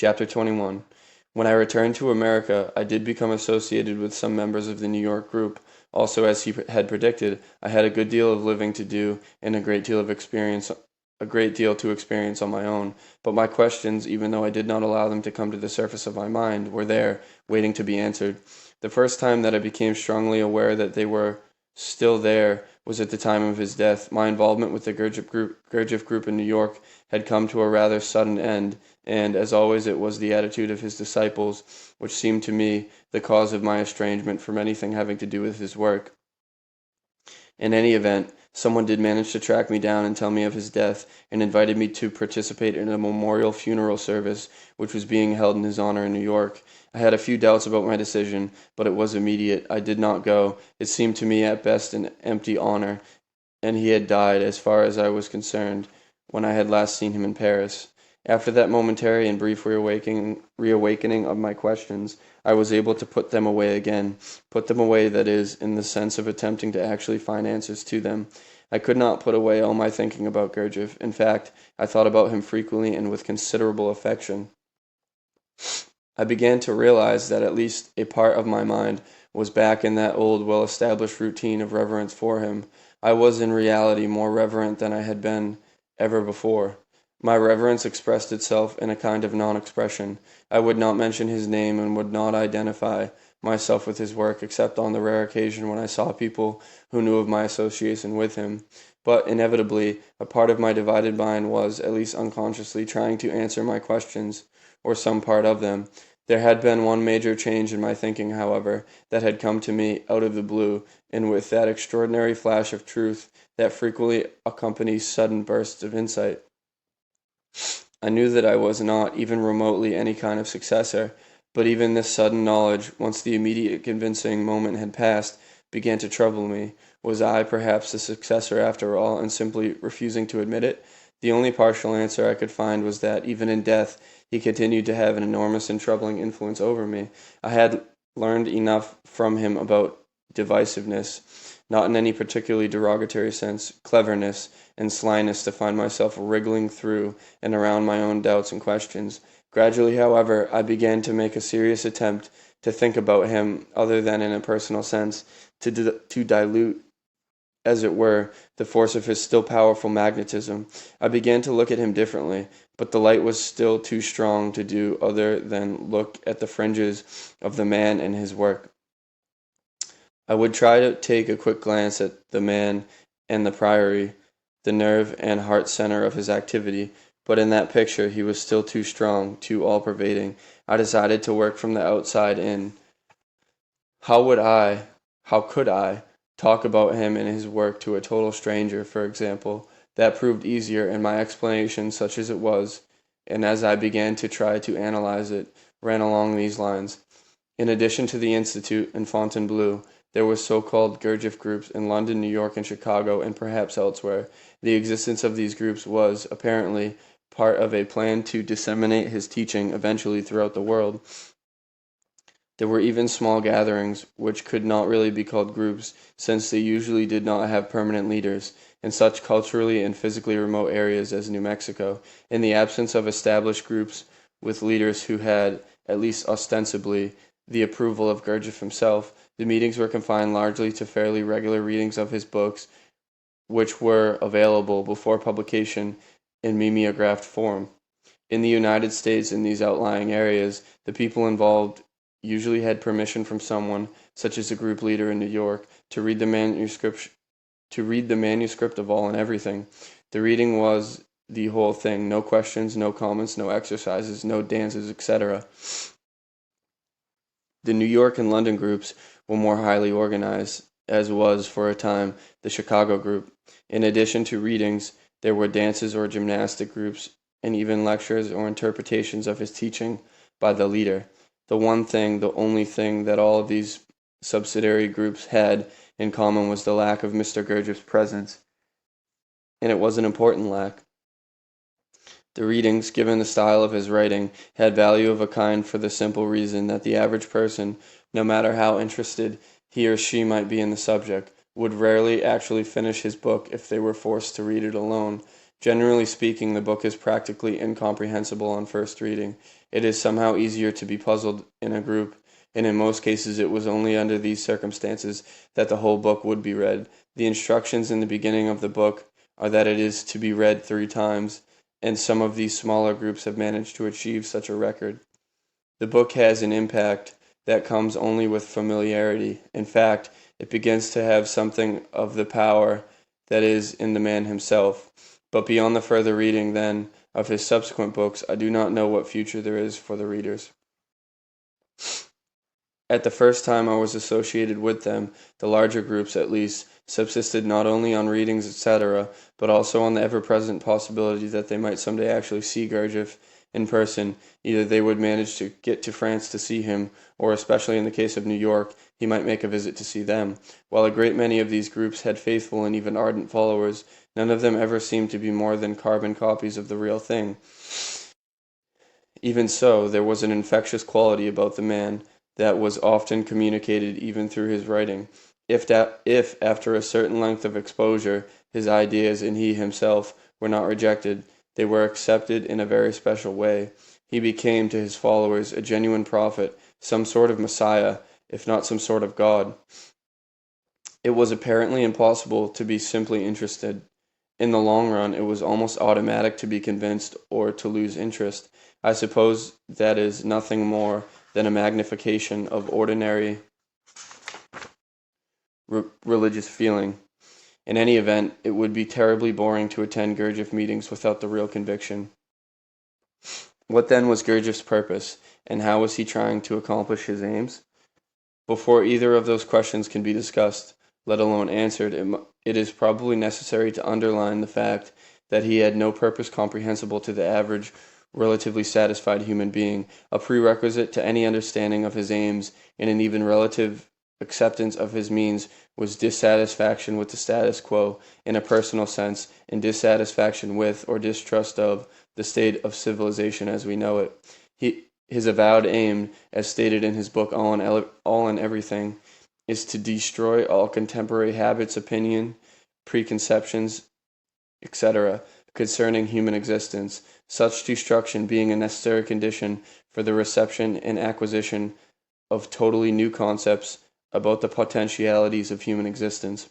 Chapter 21. When I returned to America, I did become associated with some members of the New York group. Also, as he had predicted, I had a good deal of living to do and a great deal to experience on my own. But my questions, even though I did not allow them to come to the surface of my mind, were there, waiting to be answered. The first time that I became strongly aware that they were still there was at the time of his death. My involvement with the Gurdjieff group in New York had come to a rather sudden end, and, as always, it was the attitude of his disciples which seemed to me the cause of my estrangement from anything having to do with his work. In any event, someone did manage to track me down and tell me of his death, and invited me to participate in a memorial funeral service which was being held in his honor in New York. I had a few doubts about my decision, but it was immediate. I did not go. It seemed to me at best an empty honor, and he had died, as far as I was concerned, when I had last seen him in Paris. After that momentary and brief reawakening of my questions, I was able to put them away again. Put them away, that is, in the sense of attempting to actually find answers to them. I could not put away all my thinking about Gurdjieff. In fact, I thought about him frequently and with considerable affection. I began to realize that at least a part of my mind was back in that old, well-established routine of reverence for him. I was in reality more reverent than I had been ever before. My reverence expressed itself in a kind of non-expression. I would not mention his name and would not identify myself with his work, except on the rare occasion when I saw people who knew of my association with him. But inevitably, a part of my divided mind was, at least unconsciously, trying to answer my questions, or some part of them. There had been one major change in my thinking, however, that had come to me out of the blue, and with that extraordinary flash of truth that frequently accompanies sudden bursts of insight. I knew that I was not, even remotely, any kind of successor, but even this sudden knowledge, once the immediate convincing moment had passed, began to trouble me. Was I, perhaps, the successor after all, and simply refusing to admit it? The only partial answer I could find was that, even in death, he continued to have an enormous and troubling influence over me. I had learned enough from him about divisiveness, not in any particularly derogatory sense, cleverness and slyness, to find myself wriggling through and around my own doubts and questions. Gradually, however, I began to make a serious attempt to think about him other than in a personal sense, to dilute, as it were, the force of his still powerful magnetism. I began to look at him differently, but the light was still too strong to do other than look at the fringes of the man and his work. I would try to take a quick glance at the man and the priory, the nerve and heart center of his activity, but in that picture he was still too strong, too all-pervading. I decided to work from the outside in. How could I, talk about him and his work to a total stranger, for example? That proved easier, and my explanation, such as it was, and as I began to try to analyze it, ran along these lines. In addition to the Institute and Fontainebleau, there were so-called Gurdjieff groups in London, New York, and Chicago, and perhaps elsewhere. The existence of these groups was, apparently, part of a plan to disseminate his teaching eventually throughout the world. There were even small gatherings, which could not really be called groups, since they usually did not have permanent leaders, in such culturally and physically remote areas as New Mexico. In the absence of established groups with leaders who had, at least ostensibly, the approval of Gurdjieff himself, the meetings were confined largely to fairly regular readings of his books, which were available before publication in mimeographed form. In the United States, in these outlying areas, the people involved usually had permission from someone, such as a group leader in New York, to read the manuscript of All and Everything. The reading was the whole thing, no questions, no comments, no exercises, no dances, etc. The New York and London groups were more highly organized, as was, for a time, the Chicago group. In addition to readings, there were dances or gymnastic groups, and even lectures or interpretations of his teaching by the leader. The one thing, the only thing that all of these subsidiary groups had in common was the lack of Mr. Gurdjieff's presence, and it was an important lack. The readings, given the style of his writing, had value of a kind for the simple reason that the average person, no matter how interested he or she might be in the subject, would rarely actually finish his book if they were forced to read it alone. Generally speaking, the book is practically incomprehensible on first reading. It is somehow easier to be puzzled in a group, and in most cases it was only under these circumstances that the whole book would be read. The instructions in the beginning of the book are that it is to be read 3 times, and some of these smaller groups have managed to achieve such a record. The book has an impact that comes only with familiarity. In fact, it begins to have something of the power that is in the man himself. But beyond the further reading, then, of his subsequent books, I do not know what future there is for the readers. At the first time I was associated with them, the larger groups at least, subsisted not only on readings, etc., but also on the ever-present possibility that they might someday actually see Gurdjieff in person. Either they would manage to get to France to see him, or especially in the case of New York, he might make a visit to see them. While a great many of these groups had faithful and even ardent followers, none of them ever seemed to be more than carbon copies of the real thing. Even so, there was an infectious quality about the man that was often communicated even through his writing. If after a certain length of exposure, his ideas and he himself were not rejected, they were accepted in a very special way. He became to his followers a genuine prophet, some sort of Messiah, if not some sort of God. It was apparently impossible to be simply interested. In the long run, it was almost automatic to be convinced or to lose interest. I suppose that is nothing more than a magnification of ordinary religious feeling. In any event, it would be terribly boring to attend Gurdjieff meetings without the real conviction. What then was Gurdjieff's purpose, and how was he trying to accomplish his aims? Before either of those questions can be discussed, let alone answered, it is probably necessary to underline the fact that he had no purpose comprehensible to the average, relatively satisfied human being. A prerequisite to any understanding of his aims and an even relative acceptance of his means was dissatisfaction with the status quo in a personal sense, and dissatisfaction with or distrust of the state of civilization as we know it. His avowed aim, as stated in his book All and Everything, is to destroy all contemporary habits, opinion, preconceptions, etc., concerning human existence, such destruction being a necessary condition for the reception and acquisition of totally new concepts about the potentialities of human existence.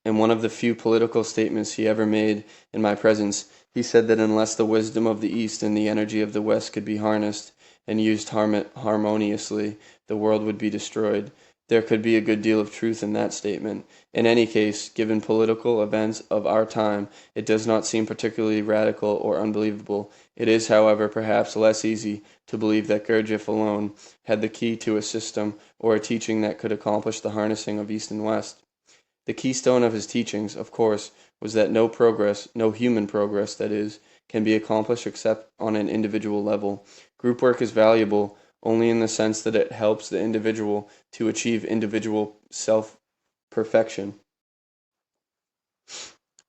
In one of the few political statements he ever made in my presence, he said that unless the wisdom of the East and the energy of the West could be harnessed and used harmoniously, the world would be destroyed. There could be a good deal of truth in that statement. In any case, given political events of our time, it does not seem particularly radical or unbelievable. It is, however, perhaps less easy to believe that Gurdjieff alone had the key to a system or a teaching that could accomplish the harnessing of East and West. The keystone of his teachings, of course, was that no progress, no human progress, that is, can be accomplished except on an individual level. Group work is valuable only in the sense that it helps the individual to achieve individual self-perfection.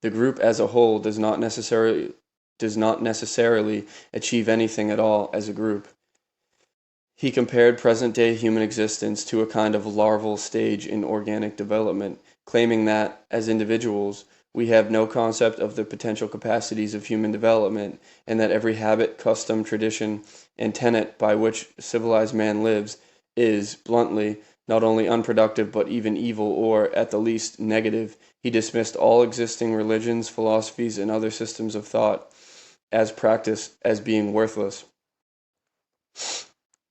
The group as a whole does not necessarily achieve anything at all as a group. He compared present-day human existence to a kind of larval stage in organic development, claiming that, as individuals, we have no concept of the potential capacities of human development, and that every habit, custom, tradition, and tenet by which civilized man lives is, bluntly, not only unproductive but even evil or, at the least, negative. He dismissed all existing religions, philosophies, and other systems of thought as practice as being worthless.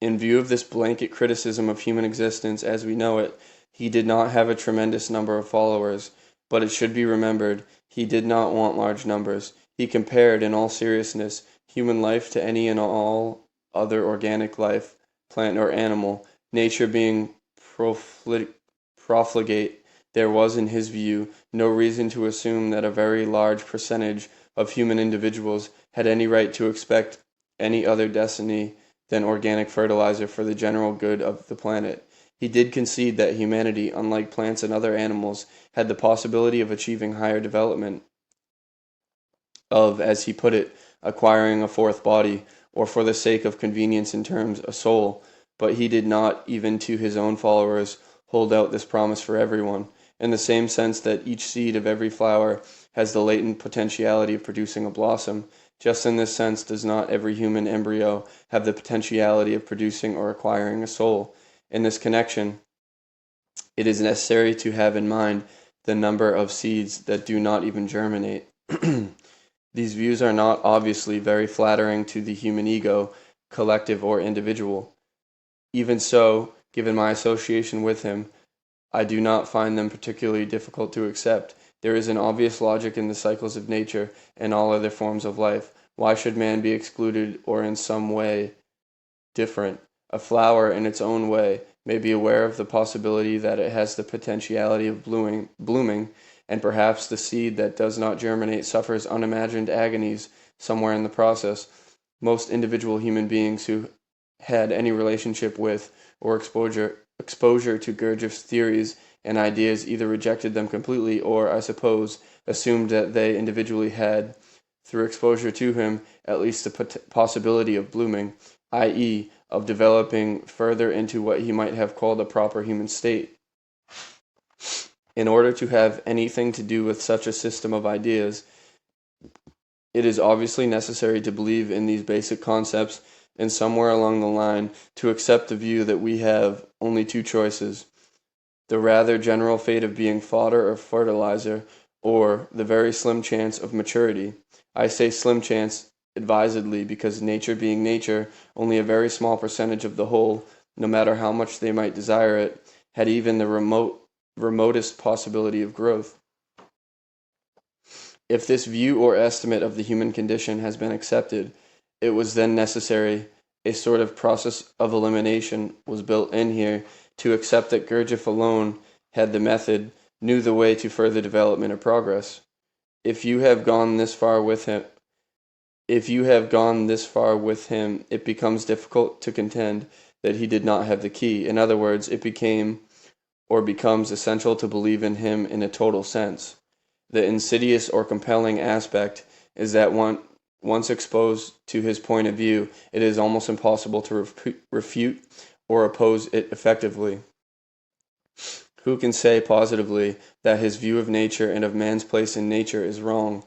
In view of this blanket criticism of human existence as we know it, he did not have a tremendous number of followers, but it should be remembered he did not want large numbers. He compared, in all seriousness, human life to any and all other organic life, plant or animal. Nature being profligate, there was, in his view, no reason to assume that a very large percentage of human individuals had any right to expect any other destiny than organic fertilizer for the general good of the planet. He did concede that humanity, unlike plants and other animals, had the possibility of achieving higher development, of, as he put it, acquiring a fourth body, or for the sake of convenience in terms, a soul, but he did not, even to his own followers, hold out this promise for everyone. in the same sense that each seed of every flower has the latent potentiality of producing a blossom. Just in this sense does not every human embryo have the potentiality of producing or acquiring a soul. In this connection, it is necessary to have in mind the number of seeds that do not even germinate. These views are not obviously very flattering to the human ego, collective or individual. Even so, given my association with him, I do not find them particularly difficult to accept. There is an obvious logic in the cycles of nature and all other forms of life. Why should man be excluded or in some way different? A flower, in its own way, may be aware of the possibility that it has the potentiality of blooming, and perhaps the seed that does not germinate suffers unimagined agonies somewhere in the process. Most individual human beings who had any relationship with or exposure to Gurdjieff's theories and ideas either rejected them completely or, I suppose, assumed that they individually had, through exposure to him, at least the possibility of blooming, i.e., of developing further into what he might have called a proper human state. In order to have anything to do with such a system of ideas, it is obviously necessary to believe in these basic concepts and somewhere along the line to accept the view that we have only two choices: the rather general fate of being fodder or fertilizer, or the very slim chance of maturity. I say slim chance advisedly because nature being nature, only a very small percentage of the whole, no matter how much they might desire it, had even the remotest possibility of growth. If this view or estimate of the human condition has been accepted, it was then necessary a sort of process of elimination was built in here to accept that Gurdjieff alone had the method, knew the way to further development or progress. If you have gone this far with him, it becomes difficult to contend that he did not have the key. In other words, it became or becomes essential to believe in him in a total sense. The insidious or compelling aspect is that once exposed to his point of view, it is almost impossible to refute or oppose it effectively. Who can say positively that his view of nature and of man's place in nature is wrong?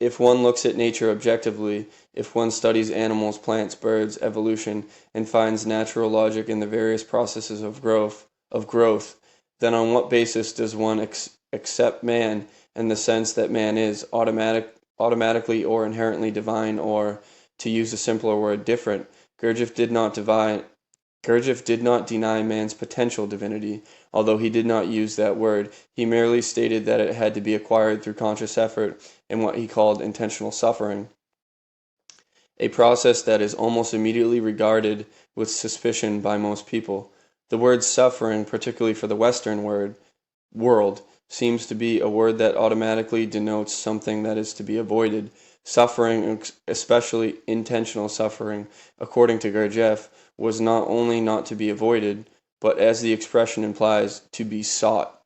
If one looks at nature objectively, if one studies animals, plants, birds, evolution, and finds natural logic in the various processes of growth, then on what basis does one accept man in the sense that man is automatically or inherently divine, or, to use a simpler word, different? Gurdjieff did not deny man's potential divinity, although he did not use that word. He merely stated that it had to be acquired through conscious effort and what he called intentional suffering, a process that is almost immediately regarded with suspicion by most people. The word suffering, particularly for the Western world, seems to be a word that automatically denotes something that is to be avoided. Suffering, especially intentional suffering, according to Gurdjieff, was not only not to be avoided, but, as the expression implies, to be sought.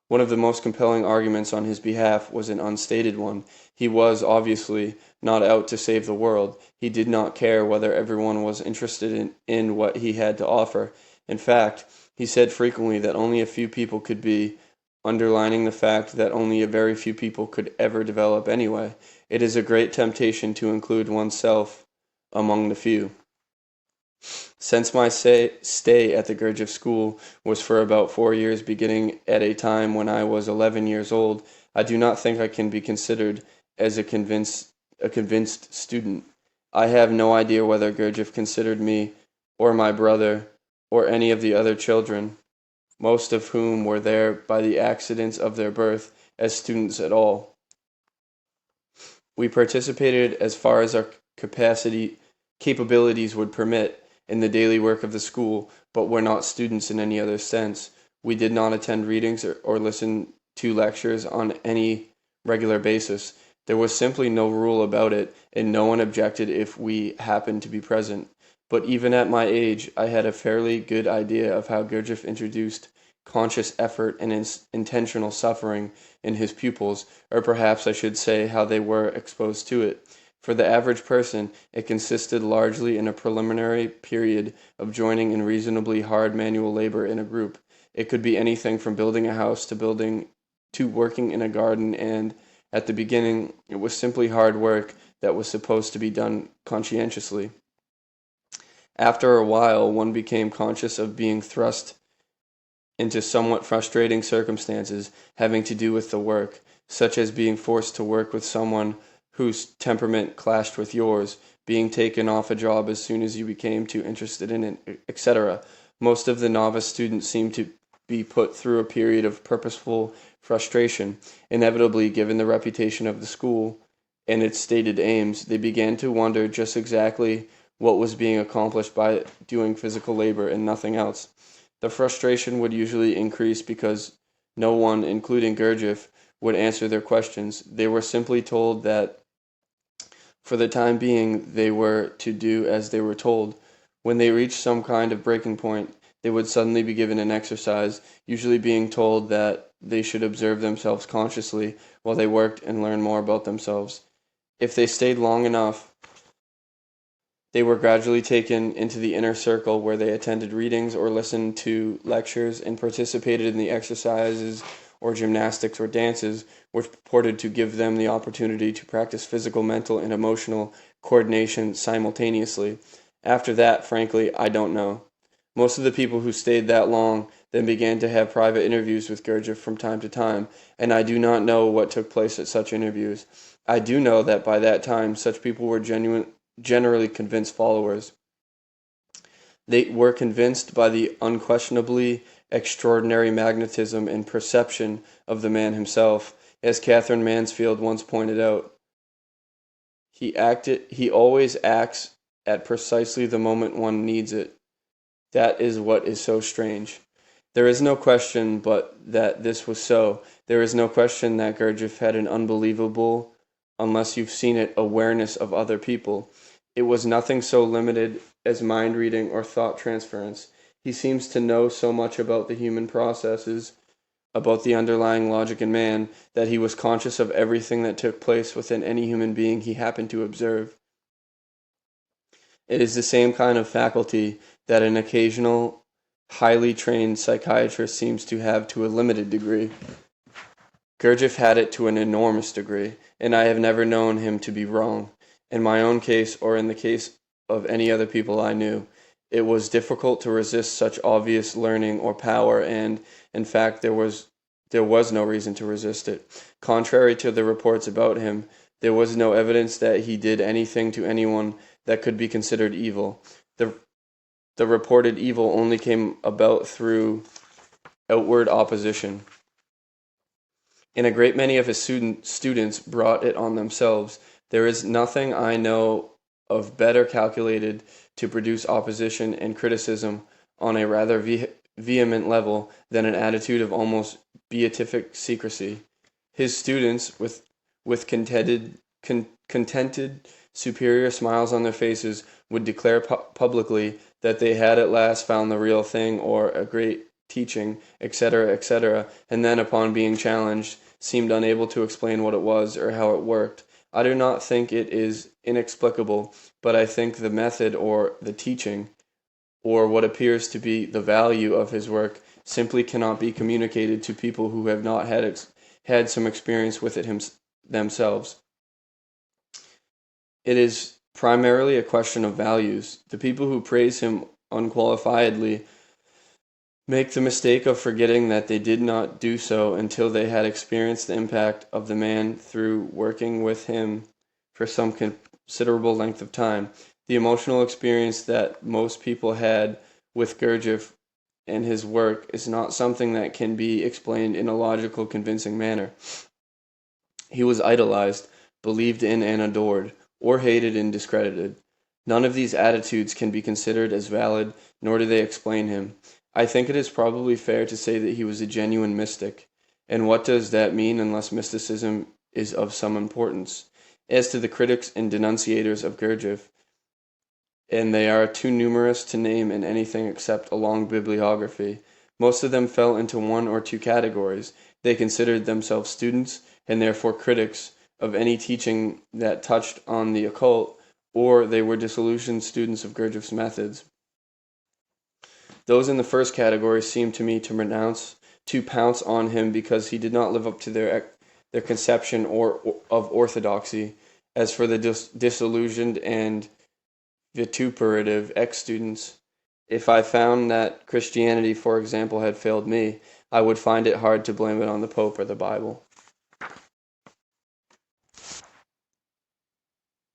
One of the most compelling arguments on his behalf was an unstated one. He was, obviously, not out to save the world. He did not care whether everyone was interested in what he had to offer. In fact, he said frequently that only a few people could be, underlining the fact that only a very few people could ever develop anyway. It is a great temptation to include oneself among the few. Since my stay at the Gurdjieff school was for about 4 years, beginning at a time when I was 11 years old, I do not think I can be considered as a convinced student. I have no idea whether Gurdjieff considered me, or my brother, or any of the other children, most of whom were there by the accidents of their birth, as students at all. We participated as far as our capabilities would permit in the daily work of the school, but were not students in any other sense. We did not attend readings or listen to lectures on any regular basis. There was simply no rule about it, and no one objected if we happened to be present. But even at my age, I had a fairly good idea of how Gurdjieff introduced conscious effort and intentional suffering in his pupils, or perhaps I should say how they were exposed to it. For the average person, it consisted largely in a preliminary period of joining in reasonably hard manual labor in a group. It could be anything from building a house to working in a garden, and at the beginning, it was simply hard work that was supposed to be done conscientiously. After a while, one became conscious of being thrust into somewhat frustrating circumstances having to do with the work, such as being forced to work with someone whose temperament clashed with yours, being taken off a job as soon as you became too interested in it, etc. Most of the novice students seem to be put through a period of purposeful frustration. Inevitably, given the reputation of the school and its stated aims, they began to wonder just exactly what was being accomplished by doing physical labor and nothing else. The frustration would usually increase because no one, including Gurdjieff, would answer their questions. They were simply told that for the time being they were to do as they were told. When they reached some kind of breaking point, they would suddenly be given an exercise, usually being told that they should observe themselves consciously while they worked and learn more about themselves. If they stayed long enough, they were gradually taken into the inner circle where they attended readings or listened to lectures and participated in the exercises or gymnastics or dances, which purported to give them the opportunity to practice physical, mental, and emotional coordination simultaneously. After that, frankly, I don't know. Most of the people who stayed that long then began to have private interviews with Gurdjieff from time to time, and I do not know what took place at such interviews. I do know that by that time, such people were generally convinced followers. They were convinced by the unquestionably extraordinary magnetism and perception of the man himself. As Catherine Mansfield once pointed out, he always acts at precisely the moment one needs it. That is what is so strange. There is no question but that this was so. There is no question that Gurdjieff had an unbelievable, unless you've seen it, awareness of other people. It was nothing so limited as mind reading or thought transference. He seems to know so much about the human processes, about the underlying logic in man, that he was conscious of everything that took place within any human being he happened to observe. It is the same kind of faculty that an occasional, highly trained psychiatrist seems to have to a limited degree. Gurdjieff had it to an enormous degree, and I have never known him to be wrong. In my own case, or in the case of any other people I knew, it was difficult to resist such obvious learning or power, and, in fact, there was no reason to resist it. Contrary to the reports about him, there was no evidence that he did anything to anyone that could be considered evil. The reported evil only came about through outward opposition, and a great many of his students brought it on themselves. There is nothing I know of better calculated to produce opposition and criticism on a rather vehement level than an attitude of almost beatific secrecy. His students, with contented, superior smiles on their faces, would declare publicly that they had at last found the real thing or a great teaching, etc., etc., and then, upon being challenged, seemed unable to explain what it was or how it worked. I do not think it is inexplicable, but I think the method or the teaching, or what appears to be the value of his work, simply cannot be communicated to people who have not had some experience with it themselves. It is primarily a question of values. The people who praise him unqualifiedly make the mistake of forgetting that they did not do so until they had experienced the impact of the man through working with him for some considerable length of time. The emotional experience that most people had with Gurdjieff and his work is not something that can be explained in a logical, convincing manner. He was idolized, believed in and adored, or hated and discredited. None of these attitudes can be considered as valid, nor do they explain him. I think it is probably fair to say that he was a genuine mystic. And what does that mean unless mysticism is of some importance? As to the critics and denunciators of Gurdjieff, and they are too numerous to name in anything except a long bibliography, most of them fell into one or two categories. They considered themselves students, and therefore critics, of any teaching that touched on the occult, or they were disillusioned students of Gurdjieff's methods. Those in the first category seem to me to pounce on him because he did not live up to their conception of orthodoxy. As for the disillusioned and vituperative ex-students, if I found that Christianity, for example, had failed me, I would find it hard to blame it on the Pope or the Bible.